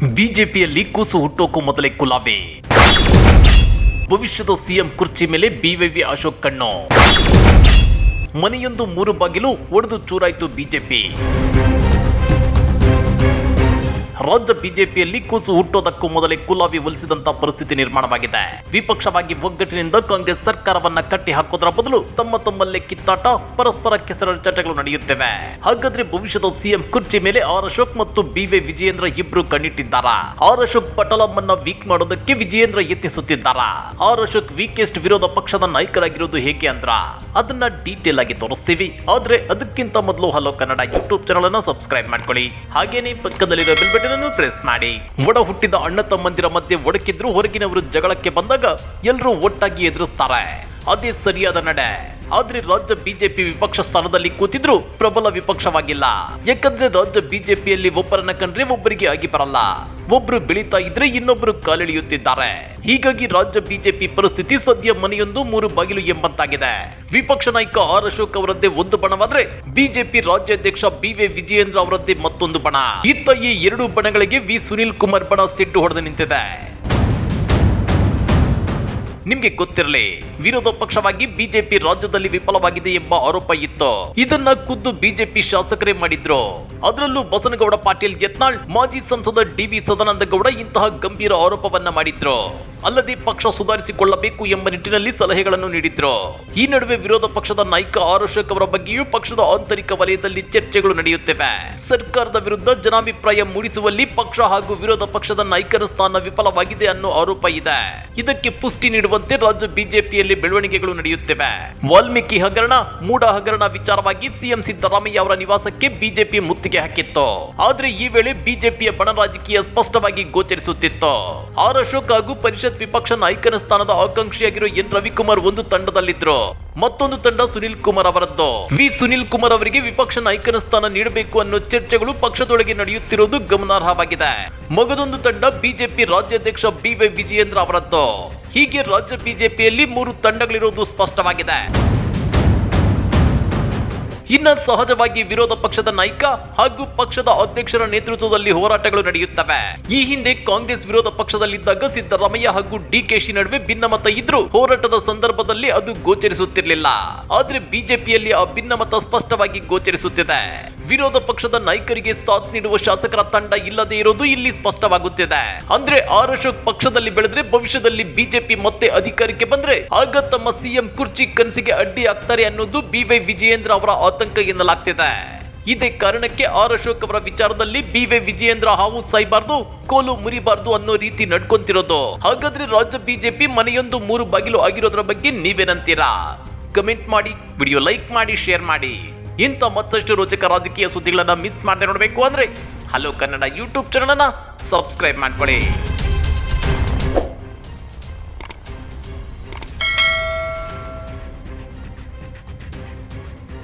ಬಿಜೆಪಿಯಲ್ಲಿ ಕೂಸು ಹುಟ್ಟೋಕು ಮೊದಲೇ ಕುಲಾವೆ. ಭವಿಷ್ಯದ ಸಿಎಂ ಕುರ್ಚಿ ಮೇಲೆ ಬಿವೈವಿ ಅಶೋಕ್ ಕಣ್ಣು. ಮನೆಯೊಂದು 3 ಬಾಗಿಲು ಒಡೆದು ಚೂರಾಯಿತು ಬಿಜೆಪಿ. ರಾಜ್ಯ ಬಿಜೆಪಿಯಲ್ಲಿ ಕೂಸು ಹುಟ್ಟೋದಕ್ಕೂ ಮೊದಲೇ ಕುಲಾವಿ ಒಲಿಸಿದಂತ ಪರಿಸ್ಥಿತಿ ನಿರ್ಮಾಣವಾಗಿದೆ. ವಿಪಕ್ಷವಾಗಿ ಒಗ್ಗಟ್ಟಿನಿಂದ ಕಾಂಗ್ರೆಸ್ ಸರ್ಕಾರವನ್ನ ಕಟ್ಟಿ ಹಾಕೋದ್ರ ಬದಲು ತಮ್ಮಲ್ಲೇ ಕಿತ್ತಾಟ, ಪರಸ್ಪರ ಕೆಸರಚಾಟಗಳು ನಡೆಯುತ್ತಿವೆ. ಹಾಗಾದ್ರೆ ಭವಿಷ್ಯದ ಸಿಎಂ ಕುರ್ಚಿ ಮೇಲೆ ಆರ್ ಅಶೋಕ್ ಮತ್ತು ಬಿವೈ ವಿಜಯೇಂದ್ರ ಇಬ್ರು ಕಣ್ಣಿಟ್ಟಿದ್ದಾರ. ಆರ್ ಅಶೋಕ್ ಪಟಲಮನ್ನ ವೀಕ್ ಮಾಡೋದಕ್ಕೆ ವಿಜಯೇಂದ್ರ ಯತ್ನಿಸುತ್ತಿದ್ದಾರ. ಆರ್ ಅಶೋಕ್ ವೀಕೆಸ್ಟ್ ವಿರೋಧ ಪಕ್ಷದ ನಾಯಕರಾಗಿರೋದು ಹೇಗೆ ಅಂದ್ರ ಅದನ್ನ ಡೀಟೇಲ್ ಆಗಿ ತೋರಿಸ್ತೀವಿ. ಆದ್ರೆ ಅದಕ್ಕಿಂತ ಮೊದಲು ಹಲೋ ಕನ್ನಡ ಯೂಟ್ಯೂಬ್ ಚಾನಲ್ ಅನ್ನ ಸಬ್ಸ್ಕ್ರೈಬ್ ಮಾಡ್ಕೊಳ್ಳಿ. ಹಾಗೇನೆ ಪಕ್ಕದಲ್ಲಿರೋ ಬೆಲ್ ಬಟನ್ ಪ್ರೆಸ್ ಮಾಡಿ. ಒಡ ಹುಟ್ಟಿದ ಅಣ್ಣ ತಮ್ಮಂದಿರ ಮಧ್ಯೆ ಒಡಕಿದ್ರು ಹೊರಗಿನವರು ಜಗಳಕ್ಕೆ ಬಂದಾಗ ಎಲ್ಲರೂ ಒಟ್ಟಾಗಿ ಎದುರಿಸ್ತಾರೆ. ಅದೇ ಸರಿಯಾದ ನಡೆ. ಆದ್ರೆ ರಾಜ್ಯ ಬಿಜೆಪಿ ವಿಪಕ್ಷ ಸ್ಥಾನದಲ್ಲಿ ಕೂತಿದ್ರು ಪ್ರಬಲ ವಿಪಕ್ಷವಾಗಿಲ್ಲ. ಯಾಕಂದ್ರೆ ರಾಜ್ಯ ಬಿಜೆಪಿಯಲ್ಲಿ ಒಬ್ಬರನ್ನ ಕಂಡ್ರೆ ಒಬ್ಬರಿಗೆ ಆಗಿ ಬರಲ್ಲ. ಒಬ್ರು ಬೆಳೀತಾ ಇದ್ರೆ ಇನ್ನೊಬ್ರು ಕಾಲಿಳಿಯುತ್ತಿದ್ದಾರೆ. ಹೀಗಾಗಿ ರಾಜ್ಯ ಬಿಜೆಪಿ ಪರಿಸ್ಥಿತಿ ಸದ್ಯ ಮನೆಯೊಂದು 3 ಬಾಗಿಲು ಎಂಬಂತಾಗಿದೆ. ವಿಪಕ್ಷ ನಾಯಕ ಆರ್ ಅಶೋಕ್ ಅವರದ್ದೇ ಒಂದು ಬಣವಾದ್ರೆ ಬಿಜೆಪಿ ರಾಜ್ಯಾಧ್ಯಕ್ಷ ಬಿವೈ ವಿಜಯೇಂದ್ರ ಅವರದ್ದೇ ಮತ್ತೊಂದು ಬಣ. ಇತ್ತ ಈ 2 ಬಣಗಳಿಗೆ ವಿ ಸುನೀಲ್ ಕುಮಾರ್ ಬಣ ಸಿಟ್ಟು ಹೊಡೆದು ನಿಂತಿದೆ. ನಿಮ್ಗೆ ಗೊತ್ತಿರಲಿ, ವಿರೋಧ ಪಕ್ಷವಾಗಿ ಬಿಜೆಪಿ ರಾಜ್ಯದಲ್ಲಿ ವಿಫಲವಾಗಿದೆ ಎಂಬ ಆರೋಪ ಇತ್ತು. ಇದನ್ನ ಖುದ್ದು ಬಿಜೆಪಿ ಶಾಸಕರೇ ಮಾಡಿದ್ರು. ಅದರಲ್ಲೂ ಬಸನಗೌಡ ಪಾಟೀಲ್ ಯತ್ನಾಳ್, ಮಾಜಿ ಸಂಸದ ಡಿ.ವಿ. ಸದಾನಂದಗೌಡ ಇಂತಹ ಗಂಭೀರ ಆರೋಪವನ್ನ ಮಾಡಿದ್ರು. ಅಲ್ಲದೆ ಪಕ್ಷ ಸುಧಾರಿಸಿಕೊಳ್ಳಬೇಕು ಎಂಬ ನಿಟ್ಟಿನಲ್ಲಿ ಸಲಹೆಗಳನ್ನು ನೀಡಿದ್ರು. ಈ ನಡುವೆ ವಿರೋಧ ಪಕ್ಷದ ನಾಯಕ ಆರ್ ಅಶೋಕ್ ಅವರ ಬಗ್ಗೆಯೂ ಪಕ್ಷದ ಆಂತರಿಕ ವಲಯದಲ್ಲಿ ಚರ್ಚೆಗಳು ನಡೆಯುತ್ತಿವೆ. ಸರ್ಕಾರದ ವಿರುದ್ಧ ಜನಾಭಿಪ್ರಾಯ ಮೂಡಿಸುವಲ್ಲಿ ಪಕ್ಷ ಹಾಗೂ ವಿರೋಧ ಪಕ್ಷದ ನಾಯಕರ ಸ್ಥಾನ ವಿಫಲವಾಗಿದೆ ಅನ್ನೋ ಆರೋಪ ಇದೆ. ಇದಕ್ಕೆ ಪುಷ್ಟಿ ನೀಡುವಂತೆ ರಾಜ್ಯ ಬಿಜೆಪಿಯಲ್ಲಿ ಬೆಳವಣಿಗೆಗಳು ನಡೆಯುತ್ತಿವೆ. ವಾಲ್ಮೀಕಿ ಹಗರಣ, ಮೂಡ ಹಗರಣ ವಿಚಾರವಾಗಿ ಸಿಎಂ ಸಿದ್ದರಾಮಯ್ಯ ಅವರ ನಿವಾಸಕ್ಕೆ ಬಿಜೆಪಿ ಮುತ್ತಿಗೆ ಹಾಕಿತ್ತು. ಆದ್ರೆ ಈ ವೇಳೆ ಬಿಜೆಪಿಯ ಬಣ ರಾಜಕೀಯ ಸ್ಪಷ್ಟವಾಗಿ ಗೋಚರಿಸುತ್ತಿತ್ತು. ಆರ್ ಅಶೋಕ್ ಹಾಗೂ ಪರಿಷತ್ ವಿಪಕ್ಷ ನಾಯಕನ ಸ್ಥಾನದ ಆಕಾಂಕ್ಷಿಯಾಗಿರೋ ಎನ್ ರವಿಕುಮಾರ್ ಒಂದು ತಂಡದಲ್ಲಿದ್ರು. ಮತ್ತೊಂದು ತಂಡ ಸುನೀಲ್ ಕುಮಾರ್ ಅವರದ್ದು. ವಿ ಸುನೀಲ್ ಕುಮಾರ್ ಅವರಿಗೆ ವಿಪಕ್ಷ ನಾಯಕನ ಸ್ಥಾನ ನೀಡಬೇಕು ಅನ್ನೋ ಚರ್ಚೆಗಳು ಪಕ್ಷದೊಳಗೆ ನಡೆಯುತ್ತಿರುವುದು ಗಮನಾರ್ಹವಾಗಿದೆ. ಮಗದೊಂದು ತಂಡ ಬಿಜೆಪಿ ರಾಜ್ಯಾಧ್ಯಕ್ಷ ಬಿವೈ ವಿಜಯೇಂದ್ರ ಅವರದ್ದು. ಹೀಗೆ ರಾಜ್ಯ ಬಿಜೆಪಿಯಲ್ಲಿ 3 ತಂಡಗಳಿರೋದು ಸ್ಪಷ್ಟವಾಗಿದೆ. ಇನ್ನ ಸಹಜವಾಗಿ ವಿರೋಧ ಪಕ್ಷದ ನಾಯಕ ಹಾಗೂ ಪಕ್ಷದ ಅಧ್ಯಕ್ಷರ ನೇತೃತ್ವದಲ್ಲಿ ಹೋರಾಟಗಳು ನಡೆಯುತ್ತವೆ. ಈ ಹಿಂದೆ ಕಾಂಗ್ರೆಸ್ ವಿರೋಧ ಪಕ್ಷದಲ್ಲಿದ್ದಾಗ ಸಿದ್ದರಾಮಯ್ಯ ಹಾಗೂ ಡಿಕೆಶಿ ನಡುವೆ ಭಿನ್ನಮತ ಇದ್ರೂ ಹೋರಾಟದ ಸಂದರ್ಭದಲ್ಲಿ ಅದು ಗೋಚರಿಸುತ್ತಿರಲಿಲ್ಲ. ಆದ್ರೆ ಬಿಜೆಪಿಯಲ್ಲಿ ಆ ಭಿನ್ನಮತ ಸ್ಪಷ್ಟವಾಗಿ ಗೋಚರಿಸುತ್ತಿದೆ. ವಿರೋಧ ಪಕ್ಷದ ನಾಯಕರಿಗೆ ಸಾಥ್ ನೀಡುವ ಶಾಸಕರ ತಂಡ ಇಲ್ಲದೆ ಇರೋದು ಇಲ್ಲಿ ಸ್ಪಷ್ಟವಾಗುತ್ತಿದೆ. ಅಂದ್ರೆ ಆರ್ ಅಶೋಕ್ ಪಕ್ಷದಲ್ಲಿ ಬೆಳೆದ್ರೆ ಭವಿಷ್ಯದಲ್ಲಿ ಬಿಜೆಪಿ ಮತ್ತೆ ಅಧಿಕಾರಕ್ಕೆ ಬಂದ್ರೆ ಆಗ ತಮ್ಮ ಸಿಎಂ ಕುರ್ಚಿ ಕನಸಿಗೆ ಅಡ್ಡಿ ಆಗ್ತಾರೆ ಅನ್ನೋದು ಬಿವೈ ವಿಜಯೇಂದ್ರ ಅವರ ಆತಂಕ ಎನ್ನಲಾಗ್ತಿದೆ. ಇದೇ ಕಾರಣಕ್ಕೆ ಆರ್ ಅಶೋಕ್ ಅವರ ವಿಚಾರದಲ್ಲಿ ಬಿವೈ ವಿಜಯೇಂದ್ರ ಹಾವು ಸಾಯಬಾರ್ದು, ಕೋಲು ಮುರಿಬಾರ್ದು ಅನ್ನೋ ರೀತಿ ನಡ್ಕೊಂತಿರೋದು. ಹಾಗಾದ್ರೆ ರಾಜ್ಯ ಬಿಜೆಪಿ ಮನೆಯೊಂದು 3 ಬಾಗಿಲು ಆಗಿರೋದ್ರ ಬಗ್ಗೆ ನೀವೇನಂತೀರಾ? ಕಮೆಂಟ್ ಮಾಡಿ, ವಿಡಿಯೋ ಲೈಕ್ ಮಾಡಿ, ಶೇರ್ ಮಾಡಿ. ಇಂಥ ಮತ್ತಷ್ಟು ರೋಚಕ ರಾಜಕೀಯ ಸುದ್ದಿಗಳನ್ನ ಮಿಸ್ ಮಾಡದೆ ನೋಡಬೇಕು ಅಂದ್ರೆ ಹಲೋ ಕನ್ನಡ ಯೂಟ್ಯೂಬ್ ಚಾನಲ್ ಅನ್ನ ಸಬ್ಸ್ಕ್ರೈಬ್ ಮಾಡ್ಕೊಳ್ಳಿ.